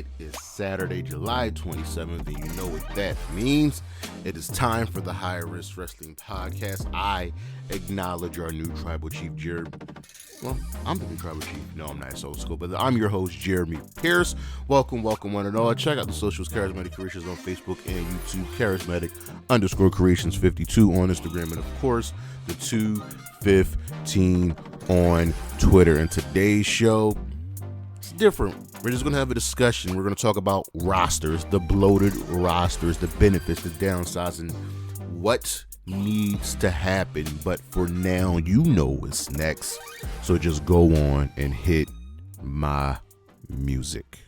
It is Saturday, July 27th, and you know what that means. It is time for the High Risk Wrestling Podcast. I acknowledge our new tribal chief, Jared. Well, I'm the new tribal chief. No, I'm not so school, but I'm your host, Jeremy Pierce. Welcome, one and all. Check out the socials, Charismatic Creations on Facebook and YouTube, Charismatic_Creations52 on Instagram, and of course, the 215 on Twitter. And today's show, it's different. We're just going to have a discussion. We're going to talk about rosters, the bloated rosters, the benefits, the downsides, and what needs to happen. But for now, you know what's next. So just go on and hit my music.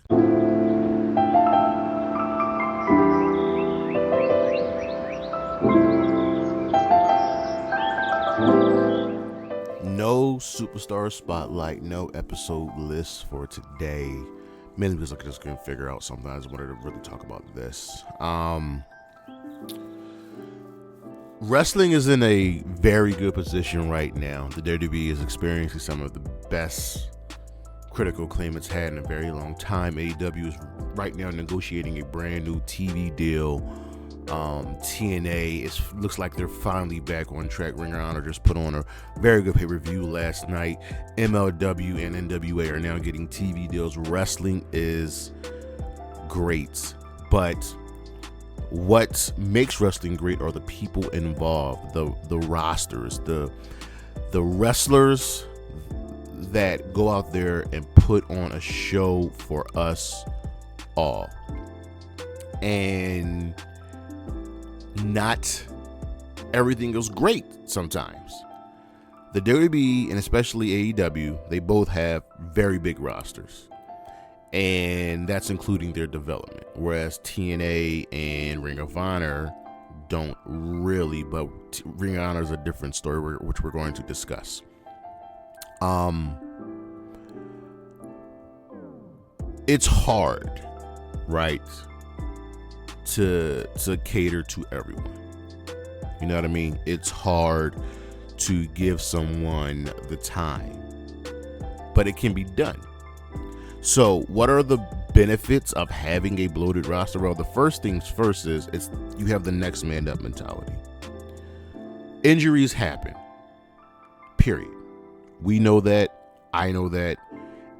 No superstar spotlight, no episode list for today. Mainly because I just couldn't figure out something. I just wanted to really talk about this. Wrestling is in a very good position right now. The WWE is experiencing some of the best critical acclaim it's had in a very long time. AEW is right now negotiating a brand new TV deal. TNA, it looks like they're finally back on track. Ring of Honor just put on a very good pay-per-view last night. MLW and NWA are now getting TV deals. Wrestling is great, but what makes wrestling great are the people involved, the rosters, the wrestlers that go out there and put on a show for us all. And not everything is great sometimes. The WWE and especially AEW, they both have very big rosters, and that's including their development, whereas TNA and Ring of Honor don't really, but Ring of Honor is a different story, which we're going to discuss. It's hard, right, to cater to everyone. You know what I mean? It's hard to give someone the time, but it can be done. So what are the benefits of having a bloated roster? Well, the first things first is you have the next man up mentality. Injuries happen, period. We know that. I know that.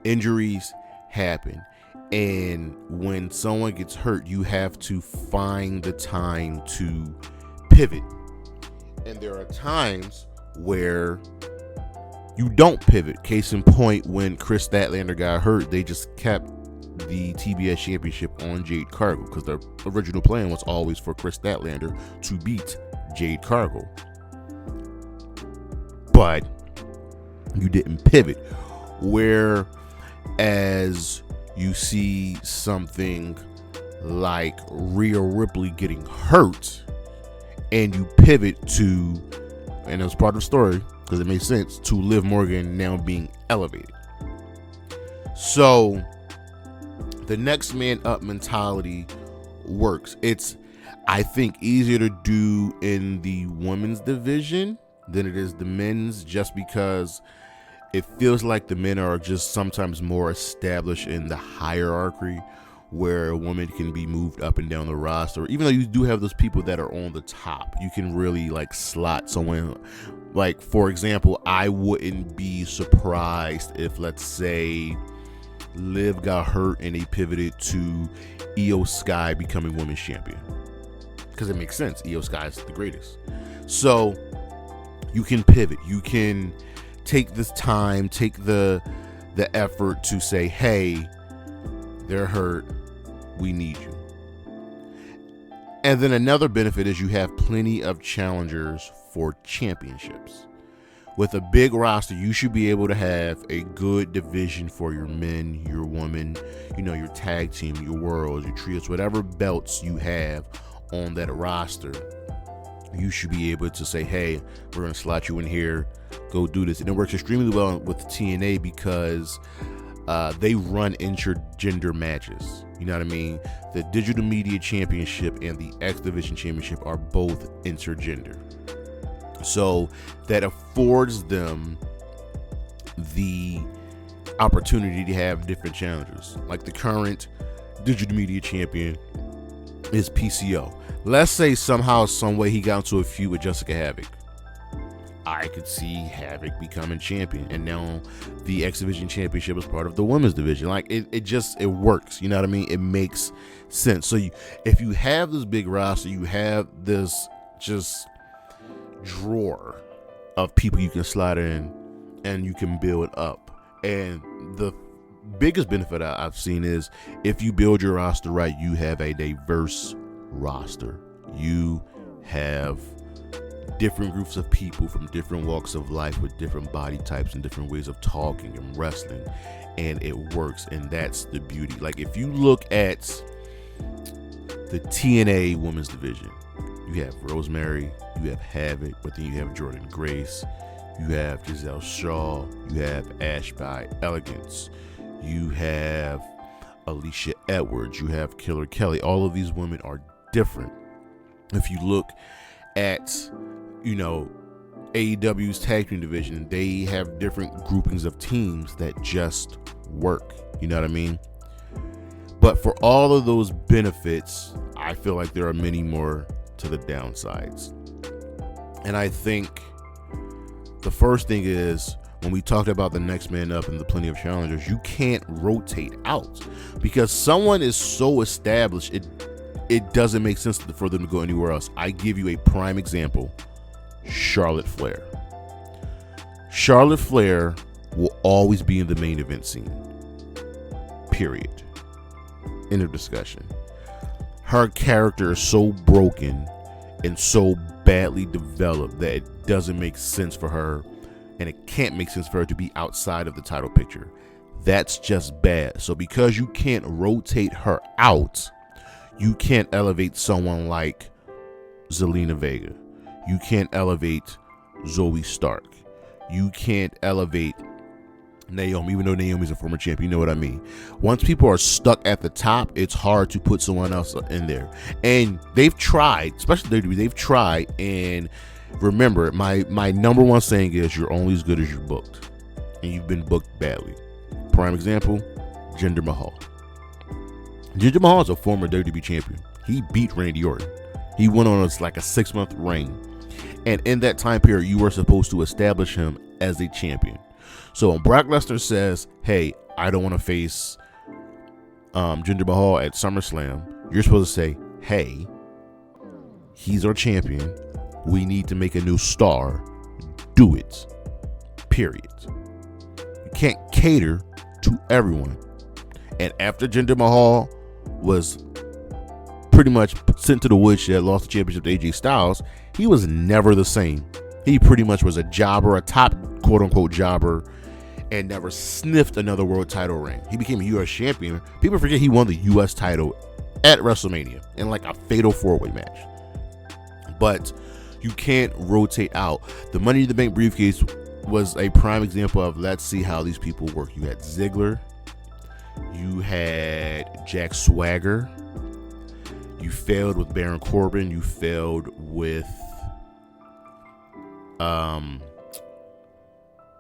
Injuries happen. And when someone gets hurt, you have to find the time to pivot. And there are times where you don't pivot. Case in point, when Chris Statlander got hurt, they just kept the TBS championship on Jade Cargill because the original plan was always for Chris Statlander to beat Jade Cargill. But you didn't pivot. Whereas you see something like Rhea Ripley getting hurt and you pivot to, and it was part of the story because it made sense, to Liv Morgan now being elevated. So the next man up mentality works. It's, I think, easier to do in the women's division than it is the men's, just because it feels like the men are just sometimes more established in the hierarchy, where a woman can be moved up and down the roster. Even though you do have those people that are on the top, you can really like slot someone. Like, for example, I wouldn't be surprised if, let's say, Liv got hurt and they pivoted to Io Sky becoming women's champion, because it makes sense. Io Sky is the greatest. So you can pivot. You can take this time, take the effort to say, hey, they're hurt, we need you. And then another benefit is you have plenty of challengers for championships. With a big roster, you should be able to have a good division for your men, your women, your tag team, your worlds, your trios, whatever belts you have on that roster. You should be able to say, hey, we're going to slot you in here, go do this. And it works extremely well with TNA because they run intergender matches. You know what I mean? The Digital Media Championship and the X Division Championship are both intergender. So that affords them the opportunity to have different challengers. Like the current digital media champion is PCO. Let's say somehow, some way he got into a feud with Jessica Havoc. I could see Havoc becoming champion, and now the X Division Championship is part of the women's division. Like it works. You know what I mean? It makes sense. So if you have this big roster, you have this just drawer of people you can slide in, and you can build up. And the biggest benefit I've seen is if you build your roster right, you have a diverse roster. You have different groups of people from different walks of life with different body types and different ways of talking and wrestling, and it works. And that's the beauty. Like, if you look at the TNA women's division, you have Rosemary, you have Havoc, but then you have Jordan Grace, you have Giselle Shaw, you have Ash by Elegance, you have Alicia Edwards, you have Killer Kelly. All of these women are different. If you look at, AEW's tag team division, they have different groupings of teams that just work. You know what I mean? But for all of those benefits, I feel like there are many more to the downsides. And I think the first thing is, when we talked about the next man up and the plenty of challengers, you can't rotate out because someone is so established, it doesn't make sense for them to go anywhere else. I give you a prime example. Charlotte Flair. Charlotte Flair will always be in the main event scene. Period. End of discussion. Her character is so broken and so badly developed that it doesn't make sense for her, and it can't make sense for her to be outside of the title picture. That's just bad. So because you can't rotate her out, you can't elevate someone like Zelina Vega. You can't elevate Zoe Stark. You can't elevate Naomi, even though Naomi's a former champion. You know what I mean? Once people are stuck at the top, it's hard to put someone else in there. And they've tried, especially WWE, they've tried. And remember, my number one saying is, you're only as good as you're booked. And you've been booked badly. Prime example, Jinder Mahal. Jinder Mahal is a former WWE champion. He beat Randy Orton. He went on like a 6-month reign. And in that time period, you were supposed to establish him as a champion. So when Brock Lesnar says, hey, I don't want to face Jinder Mahal at SummerSlam, you're supposed to say, hey, he's our champion. We need to make a new star. Do it. Period. You can't cater to everyone. And after Jinder Mahal was pretty much sent to the woodshed, lost the championship to AJ Styles, he was never the same. He pretty much was a jobber, a top quote-unquote jobber, and never sniffed another world title reign. He became a U.S. champion. People forget he won the U.S. title at WrestleMania in like a fatal 4-way match. But you can't rotate out. The Money in the Bank briefcase was a prime example of, let's see how these people work. You had Ziggler. You had Jack Swagger. You failed with Baron Corbin. You failed with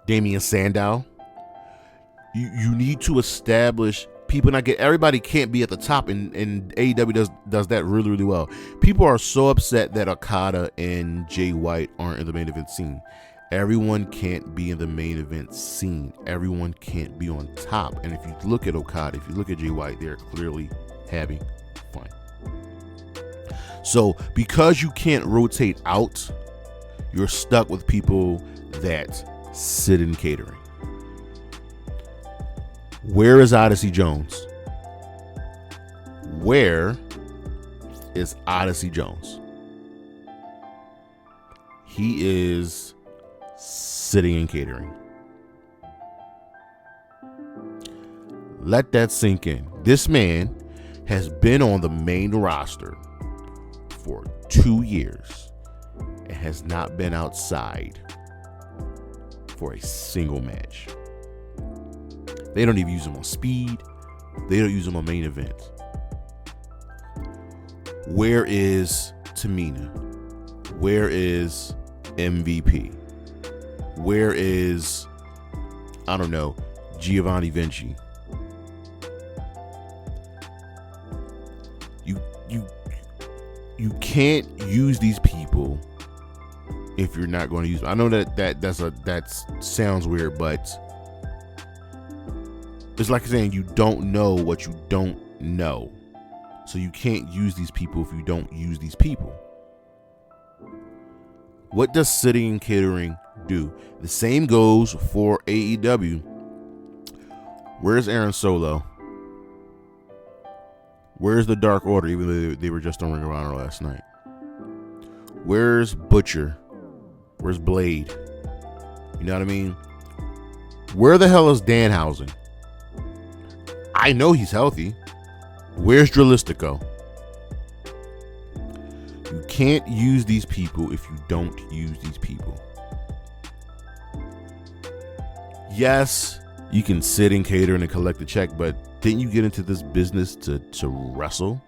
Damian Sandow. You need to establish people. Not get everybody can't be at the top, and AEW does that really, really well. People are so upset that Okada and Jay White aren't in the main event scene. Everyone can't be in the main event scene. Everyone can't be on top. And if you look at Okada, if you look at Jay White, they're clearly having fun. So because you can't rotate out, you're stuck with people that sit in catering. Where is Odyssey Jones? Where is Odyssey Jones? He is sitting in catering. Let that sink in. This man has been on the main roster for 2 years and has not been outside for a single match. They don't even use him on speed. They don't use him on main event. Where is Tamina? Where is MVP? Where is, I don't know, Giovanni Vinci? you can't use these people if you're not going to use them. I know that sounds weird, but it's like saying you don't know what you don't know. So you can't use these people if you don't use these people. What does sitting and catering do? The same goes for AEW. Where's Aaron Solo? Where's the Dark Order, even though they were just on Ring of Honor last night? Where's Butcher? Where's Blade? You know what I mean? Where the hell is Danhausen? I know he's healthy. Where's Dralistico? You can't use these people if you don't use these people. Yes, you can sit and cater and collect a check, but didn't you get into this business to wrestle?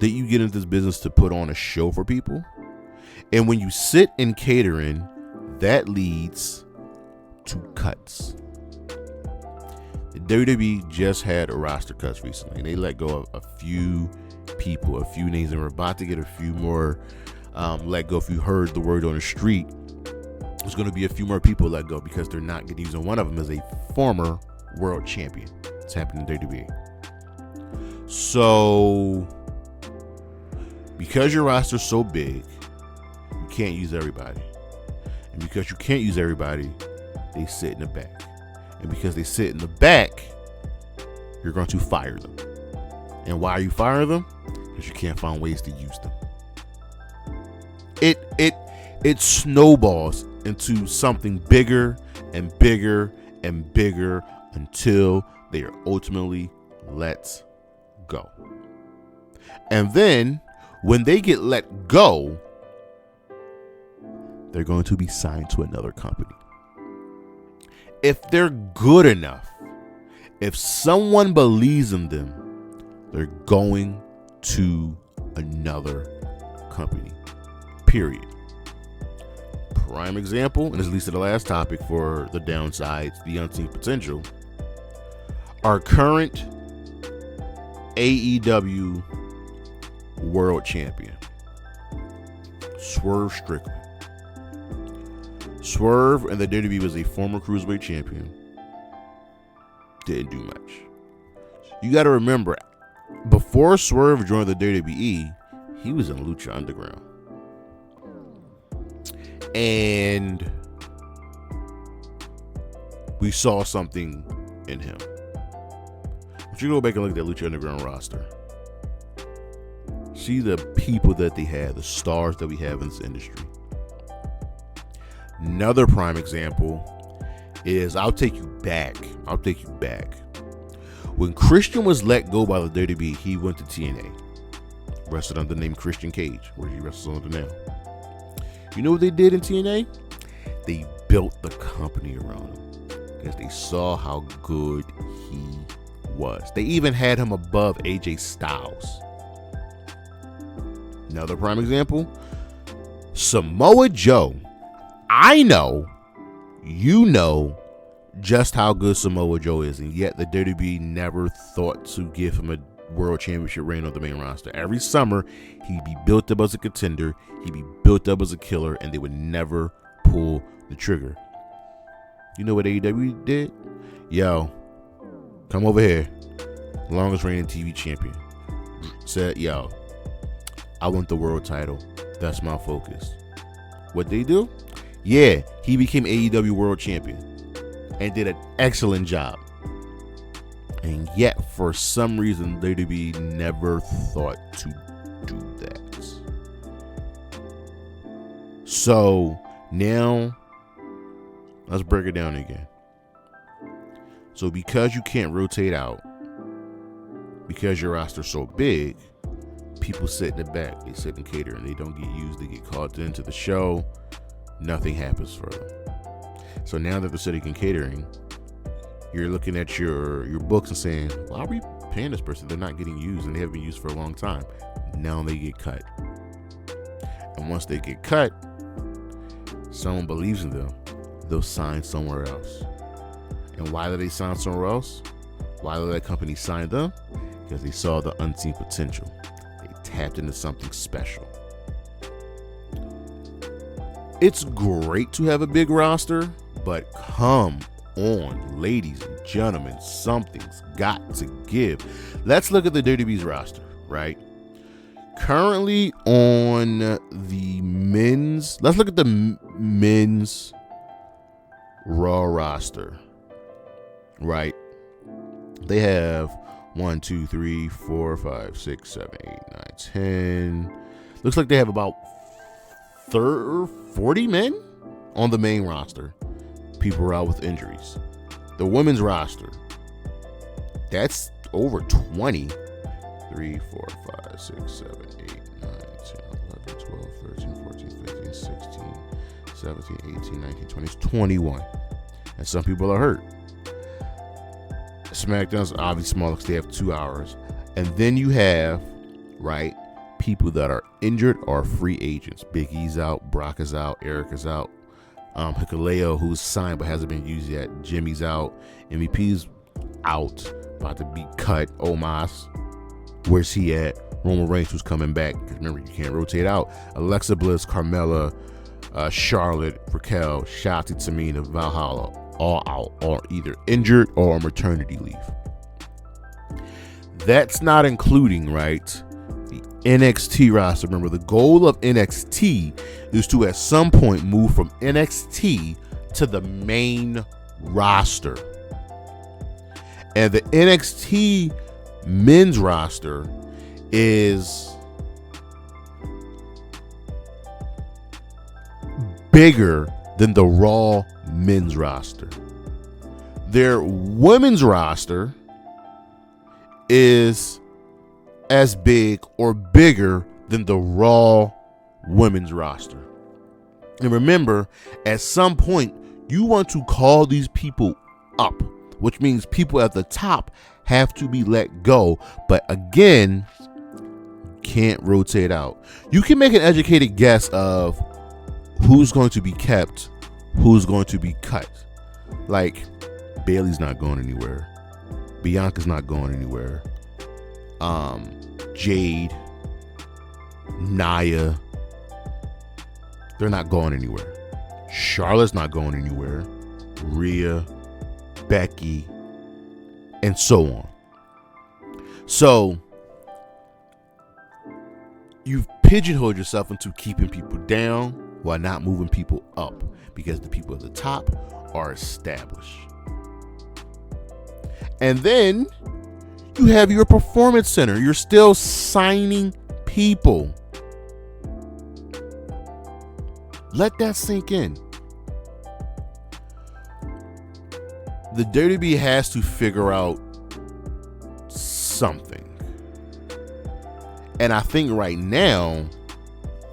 Didn't you get into this business to put on a show for people? And when you sit in catering, that leads to cuts. The WWE just had a roster cuts recently. They let go of a few people, a few names, and we're about to get a few more let go. If you heard the word on the street, there's going to be a few more people let go because they're not going to use them. One of them is a former world champion. It's happening in WWE. So, because your roster's so big, you can't use everybody. And because you can't use everybody, they sit in the back. And because they sit in the back, you're going to fire them. And why you fire them? Because you can't find ways to use them. It snowballs into something bigger and bigger and bigger until they are ultimately let go. And then when they get let go, they're going to be signed to another company. If they're good enough, if someone believes in them, they're going to another company. Period. Prime example, and this leads to the last topic for the downsides, the unseen potential. Our current AEW World Champion, Swerve Strickland. Swerve in the WWE was a former Cruiserweight champion. Didn't do much. You got to remember, before Swerve joined the WWE, he was in Lucha Underground. And we saw something in him. If you go back and look at that Lucha Underground roster, see the people that they had, the stars that we have in this industry. Another prime example is, I'll take you back. When Christian was let go by the WWE, he went to TNA. Wrestled under the name Christian Cage, where he wrestles under now. You know what they did in TNA? They built the company around him because they saw how good he was. They even had him above AJ Styles. Another prime example, Samoa Joe. I know, you know just how good Samoa Joe is, and yet the WWE never thought to give him a world championship reign on the main roster. Every summer, he'd be built up as a contender, he'd be built up as a killer, and they would never pull the trigger. You know what AEW did? Yo, come over here. Longest reigning TV champion. Said, yo, I want the world title. That's my focus. What they do? Yeah, he became AEW world champion and did an excellent job. And yet, for some reason, WWE never thought to do that. So, now, let's break it down again. So, because you can't rotate out, because your roster's so big, people sit in the back. They sit in catering. They don't get used. They get called into the show. Nothing happens for them. So now that they're sitting in catering, you're looking at your books and saying, why are we paying this person? They're not getting used, and they haven't been used for a long time. Now they get cut. And once they get cut, someone believes in them, they'll sign somewhere else. And why did they sign somewhere else? Why did that company sign them? Because they saw the unseen potential. They tapped into something special. It's great to have a big roster, but come on, ladies and gentlemen, something's got to give. Let's look at the WWE's roster, right? Currently on the men's, let's look at the men's Raw roster, right? They have 1, 2, 3, 4, 5, 6, 7, 8, 9, 10. Looks like they have about 40 men on the main roster. People are out with injuries. The women's roster, that's over 20. 3, 4, 5, 6, 7, 8, 9, 10, 11, 12, 13, 14, 15, 16, 17, 18, 19, 20, 21. And some people are hurt. SmackDown's obviously small because they have 2 hours. And then you have, right, people that are injured or free agents. Big E's out, Brock is out, Eric is out. Hikuleo, who's signed but hasn't been used yet. Jimmy's out. MVP's out, about to be cut. Omos, where's he at? Roman Reigns, who's coming back. Remember, you can't rotate out. Alexa Bliss, Carmella, Charlotte, Raquel, Shotzi, Tamina, Valhalla, all out, or either injured or on maternity leave. That's not including, right, the NXT roster. Remember, the goal of NXT is to at some point move from NXT to the main roster. And the NXT men's roster is bigger than the Raw men's roster. Their women's roster is as big or bigger than the Raw women's roster. And remember, at some point, you want to call these people up, which means people at the top have to be let go. But again, you can't rotate out. You can make an educated guess of who's going to be kept, who's going to be cut. Like, Bayley's not going anywhere. Bianca's not going anywhere. Jade, Nia, they're not going anywhere. Charlotte's not going anywhere. Rhea, Becky, and so on. So you've pigeonholed yourself into keeping people down while not moving people up, because the people at the top are established. And then you have your performance center. You're still signing people. Let that sink in. The WWE has to figure out something. And I think right now,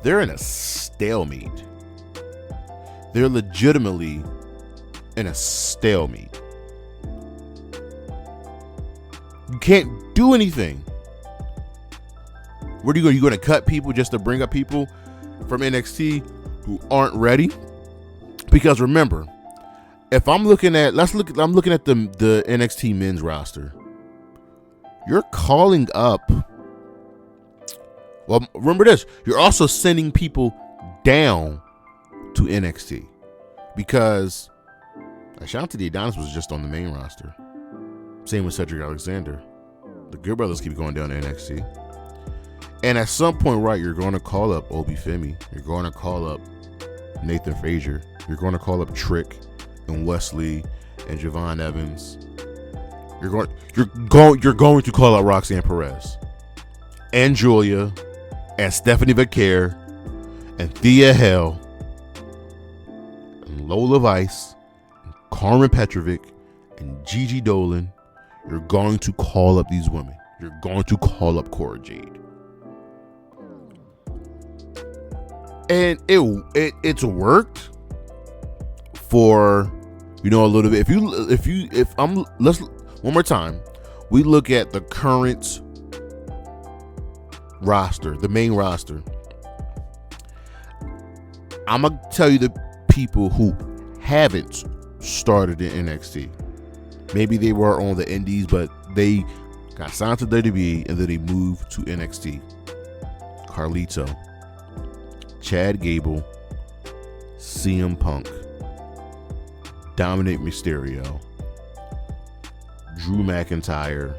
they're in a stalemate. They're legitimately in a stalemate. You can't do anything. Where do you go? You going to cut people just to bring up people from NXT who aren't ready? Because remember, if I'm looking at, I'm looking at the NXT men's roster. You're calling up. Well, remember this. You're also sending people down to NXT, because Ashanti Adonis was just on the main roster. Same with Cedric Alexander. The Good Brothers keep going down to NXT. And at some point, right, you're going to call up Obi Femi. You're going to call up Nathan Frazier. You're going to call up Trick and Wesley and Javon Evans. You're going to call out Roxanne Perez and Julia and Stephanie Vaquer and Thea Hale and Lola Vice and Carmen Petrovic and Gigi Dolan. You're going to call up these women. You're going to call up Cora Jade. And it's worked for, a little bit. Let's one more time. We look at the current roster, the main roster. I'm gonna tell you the people who haven't started in NXT. Maybe they were on the indies, but they got signed to WWE and then they moved to NXT. Carlito, Chad Gable, CM Punk, Dominic Mysterio, Drew McIntyre,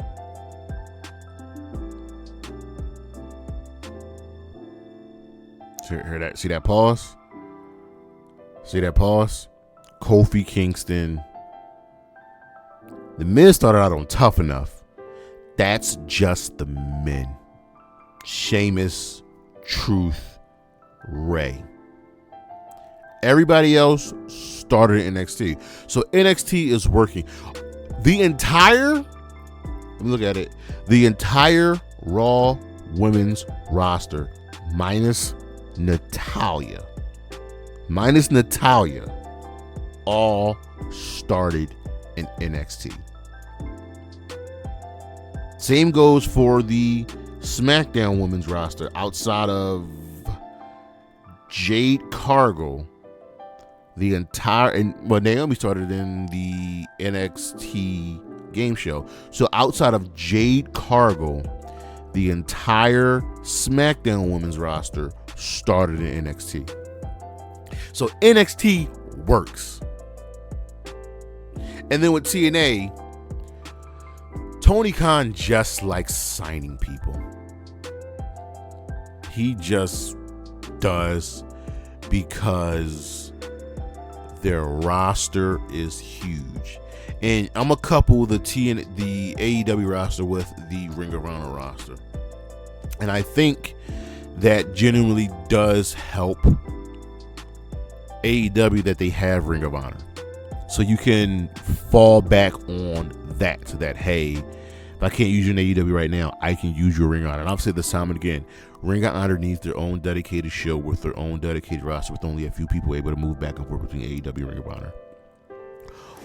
hear that? See that pause? See that pause? Kofi Kingston. The men started out on Tough Enough. That's just the men. Sheamus, Truth, Ray. Everybody else started in NXT. So NXT is working. Let me look at it. The entire Raw women's roster, minus Natalya, all started in NXT. Same goes for the SmackDown women's roster. Outside of Jade Cargill, Naomi started in the NXT game show. So outside of Jade Cargill, the entire SmackDown women's roster started in NXT. So NXT works. And then with TNA, Tony Khan just likes signing people. He just does, because their roster is huge. And I'm gonna couple the AEW roster with the Ring of Honor roster. And I think that genuinely does help AEW that they have Ring of Honor. So you can fall back on that, so that, hey, if I can't use you in AEW right now, I can use your Ring of Honor. And I've said this time and again, Ring of Honor needs their own dedicated show with their own dedicated roster, with only a few people able to move back and forth between AEW and Ring of Honor.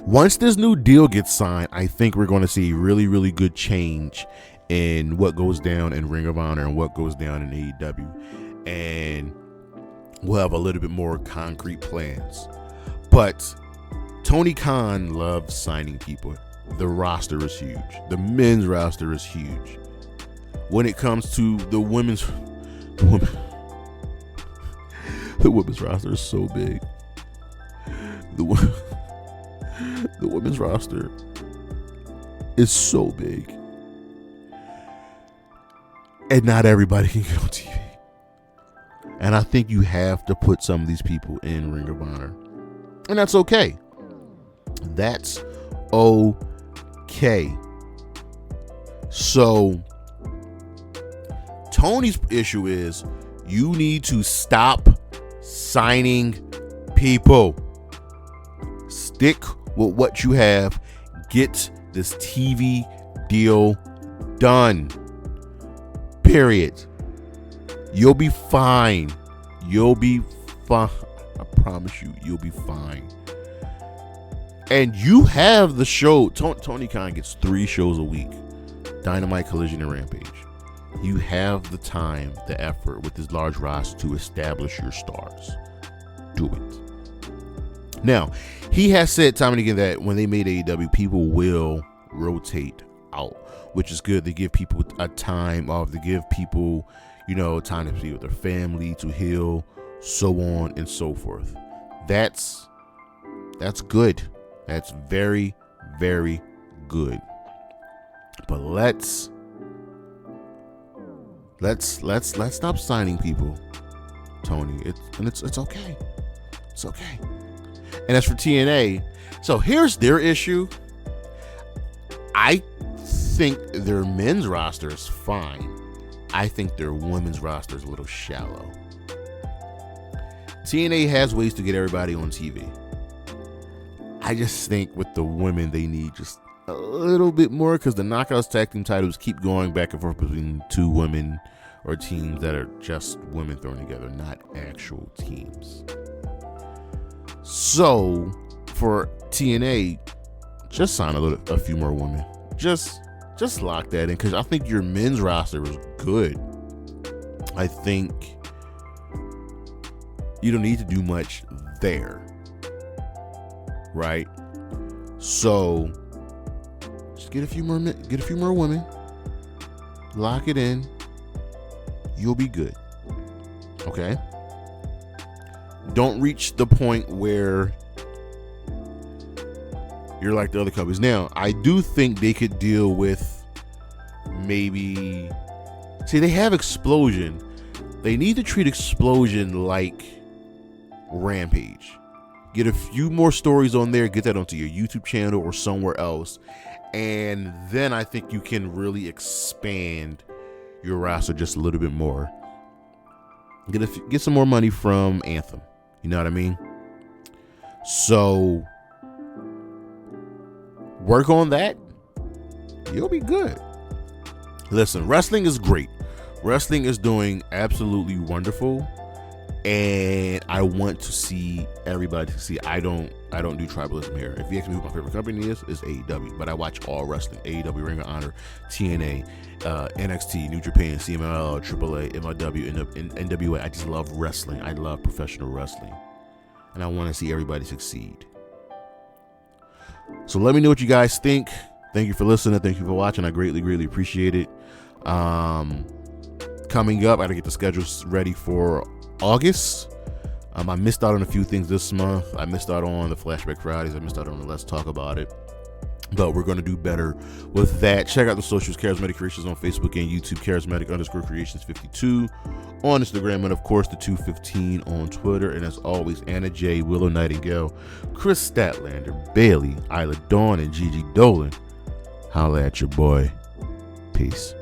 Once this new deal gets signed, I think we're going to see really, really good change in what goes down in Ring of Honor and what goes down in AEW. And we'll have a little bit more concrete plans. But Tony Khan loves signing people. The roster is huge. The men's roster is huge. When it comes to the women's roster is so big. The women's roster is so big. And not everybody can get on TV. And I think you have to put some of these people in Ring of Honor. And that's okay. That's okay. So Tony's issue is, you need to stop signing people. Stick with what you have. Get this TV deal done. Period. You'll be fine. You'll be fine. I promise you, you'll be fine. And you have the show. Tony Khan gets 3 shows a week: Dynamite, Collision, and Rampage. You have the time, the effort with this large roster to establish your stars. Do it. Now, he has said time and again that when they made AEW, people will rotate out, which is good. They give people a time off. They give people, time to be with their family, to heal, so on and so forth. That's good. That's very, very good. But let's stop signing people, Tony. It's okay. It's okay. And as for TNA, so here's their issue. I think their men's roster is fine. I think their women's roster is a little shallow. TNA has ways to get everybody on TV. I just think with the women, they need just a little bit more, because the Knockouts tag team titles keep going back and forth between 2 women or teams that are just women thrown together, not actual teams. So for TNA, just sign a few more women. Just lock that in, because I think your men's roster is good. I think you don't need to do much there, right? So just get a few more women, lock it in. You'll be good. Okay. Don't reach the point where you're like the other companies. Now, I do think they could deal with maybe. See, they have Explosion. They need to treat Explosion like Rampage. Get a few more stories on there, get that onto your YouTube channel or somewhere else, and then I think you can really expand your roster just a little bit more. Get some more money from Anthem. You know what I mean? So work on that. You'll be good. Listen, wrestling is great. Wrestling is doing absolutely wonderful, and I want to see everybody see. I don't do tribalism here. If you ask me who my favorite company is, it's AEW. But I watch all wrestling: AEW, Ring of Honor, TNA, NXT, New Japan, CMLL, AAA, MLW, NWA. I just love wrestling. I love professional wrestling, and I want to see everybody succeed. So let me know what you guys think. Thank you for listening. Thank you for watching. I greatly appreciate it. Coming up, I gotta get the schedules ready for August. I missed out on a few things this month. I missed out on the Flashback Fridays. I missed out on the Let's Talk About It. But we're going to do better with that. Check out the socials, Charismatic Creations on Facebook and YouTube, Charismatic_Creations52 on Instagram, and of course the 215 on Twitter. And as always, Anna J, Willow Nightingale, Chris Statlander, Bailey, Isla Dawn, and Gigi Dolan. Holla at your boy. Peace.